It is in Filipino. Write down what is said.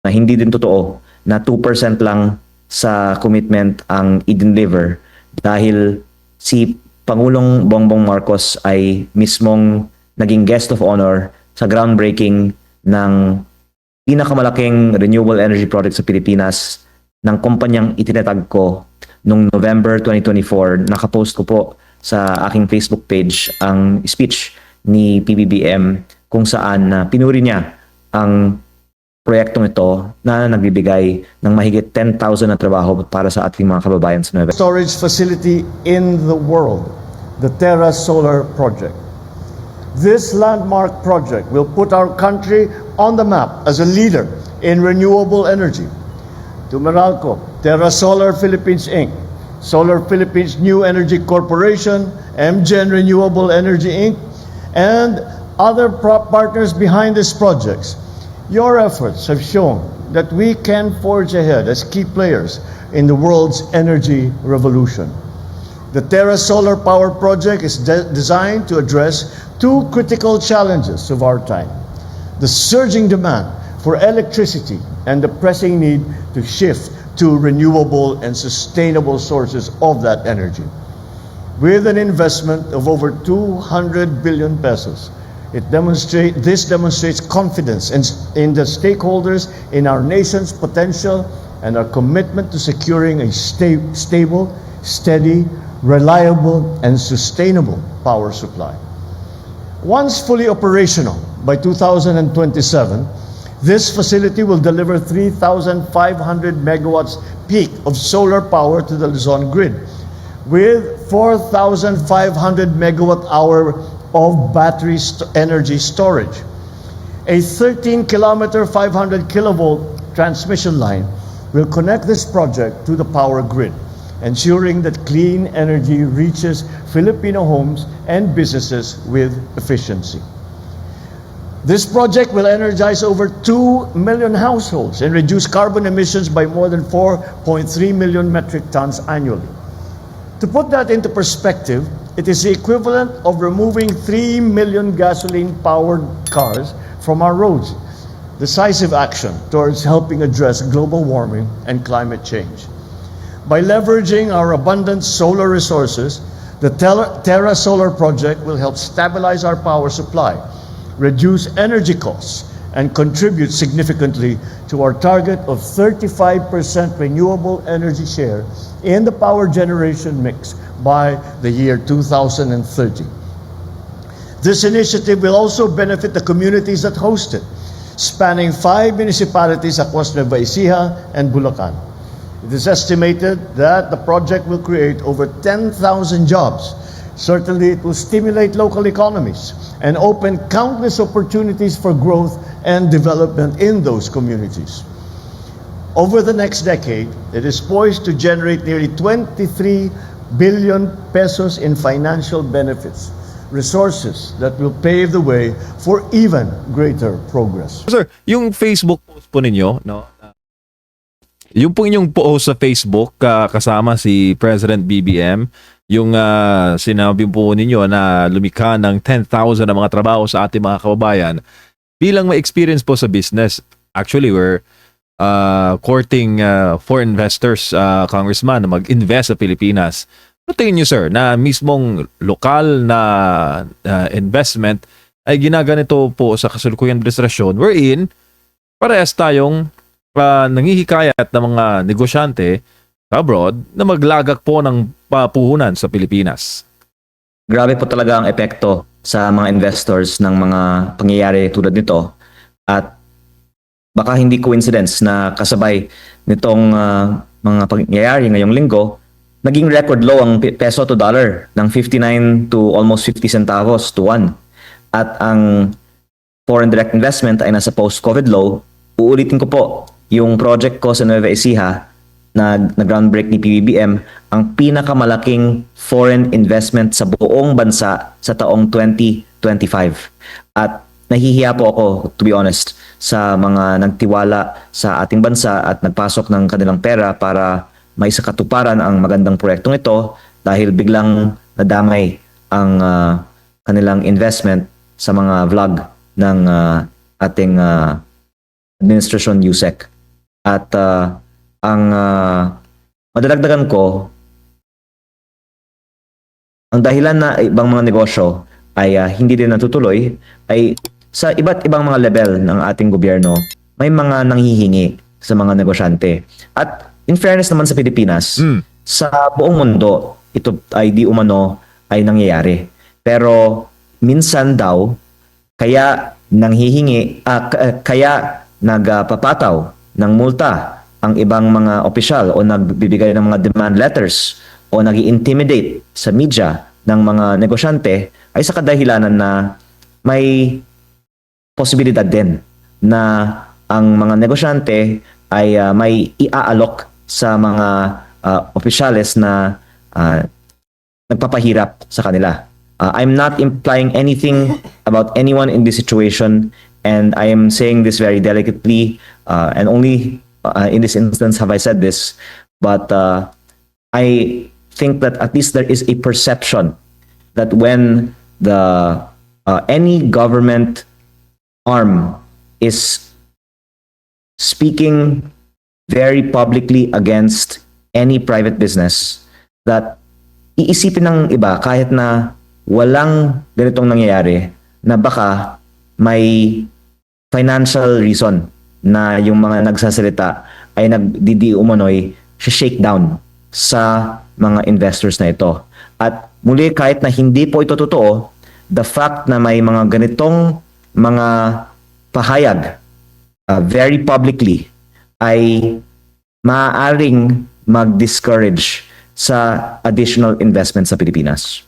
na hindi din totoo na 2% lang sa commitment ang i-deliver dahil si Pangulong Bongbong Marcos ay mismong naging guest of honor sa groundbreaking ng pinakamalaking renewable energy project sa Pilipinas ng kumpanyang itinatag ko noong November 2024. Nakapost ko po sa aking Facebook page ang speech ni PBBM kung saan pinuri niya ang proyektong ito na nagbibigay ng mahigit 10,000 na trabaho para sa ating mga kababayan sa Nueva Storage facility in the world, the Terra Solar Project. This landmark project will put our country on the map as a leader in renewable energy. To Meralco, Terra Solar Philippines Inc., Solar Philippines New Energy Corporation, MGen Renewable Energy Inc., and other partners behind these projects. Your efforts have shown that we can forge ahead as key players in the world's energy revolution. The Terra Solar Power Project is designed to address two critical challenges of our time: the surging demand for electricity and the pressing need to shift to renewable and sustainable sources of that energy. With an investment of over 200 billion pesos, this demonstrates confidence in the stakeholders in our nation's potential and our commitment to securing a stable, steady, reliable, and sustainable power supply. Once fully operational by 2027, this facility will deliver 3,500 megawatts peak of solar power to the Luzon grid, with 4,500 megawatt hour of battery energy storage. A 13-kilometer, 500 kilovolt transmission line will connect this project to the power grid, ensuring that clean energy reaches Filipino homes and businesses with efficiency. This project will energize over 2 million households and reduce carbon emissions by more than 4.3 million metric tons annually. To put that into perspective, it is the equivalent of removing 3 million gasoline-powered cars from our roads. Decisive action towards helping address global warming and climate change. By leveraging our abundant solar resources, the Terra Solar Project will help stabilize our power supply, reduce energy costs, and contribute significantly to our target of 35% renewable energy share in the power generation mix by the year 2030. This initiative will also benefit the communities that host it, spanning 5 municipalities across Nueva Ecija and Bulacan. It is estimated that the project will create over 10,000 jobs. Certainly, it will stimulate local economies and open countless opportunities for growth and development in those communities. Over the next decade, it is poised to generate nearly 23 billion pesos in financial benefits, resources that will pave the way for even greater progress. Sir, yung Facebook post po ninyo, no? Yung po inyong post sa Facebook kasama si President BBM, yung sinabi po ninyo na lumikha ng 10,000 na mga trabaho sa ating mga kababayan, bilang may experience po sa business. Actually, we're courting for investors, Congressman, na mag-invest sa Pilipinas. Ano tingin nyo, sir, na mismong lokal na investment ay ginaganito po sa kasalukuyang administrasyon wherein parehas tayong nanghihikayat ng mga negosyante abroad na maglagak po ng puhunan sa Pilipinas? Grabe po talaga ang epekto sa mga investors ng mga pangyayari tulad nito, at baka hindi coincidence na kasabay nitong mga pangyayari ngayong linggo, naging record low ang peso to dollar ng 59 to almost 50 centavos to 1. At ang foreign direct investment ay nasa post-COVID low. Uulitin ko po, yung project ko sa Nueva Ecija na groundbreak ni PBBM, ang pinakamalaking foreign investment sa buong bansa sa taong 2025. At nahihiya po ako, to be honest, sa mga nagtiwala sa ating bansa at nagpasok ng kanilang pera para maisakatuparan ang magandang proyektong ito dahil biglang nadamay ang kanilang investment sa mga vlog ng ating administrasyon USEC. At ang madadagdagan ko, ang dahilan na ibang mga negosyo ay hindi din natutuloy ay sa iba't ibang mga level ng ating gobyerno, may mga nanghihingi sa mga negosyante. At in fairness naman sa Pilipinas, sa buong mundo, ito ay di umano ay nangyayari. Pero minsan daw, kaya nanghihingi, kaya nagpapataw ng multa ang ibang mga opisyal o nagbibigay ng mga demand letters o nag-intimidate sa media ng mga negosyante ay sa kadahilanan na may posibilidad din na ang mga negosyante ay may iaalok sa mga opisyales na nagpapahirap sa kanila. I'm not implying anything about anyone in this situation, and I am saying this very delicately, and only in this instance have I said this, but I think that at least there is a perception that when the any government arm is speaking very publicly against any private business, that iisipin ng iba kahit na walang ganitong nangyayari na baka may financial reason na yung mga nagsasalita ay nagdidi umano'y shake down sa mga investors na ito. At muli, kahit na hindi po ito totoo, the fact na may mga ganitong mga pahayag very publicly ay maaaring mag-discourage sa additional investment sa Pilipinas.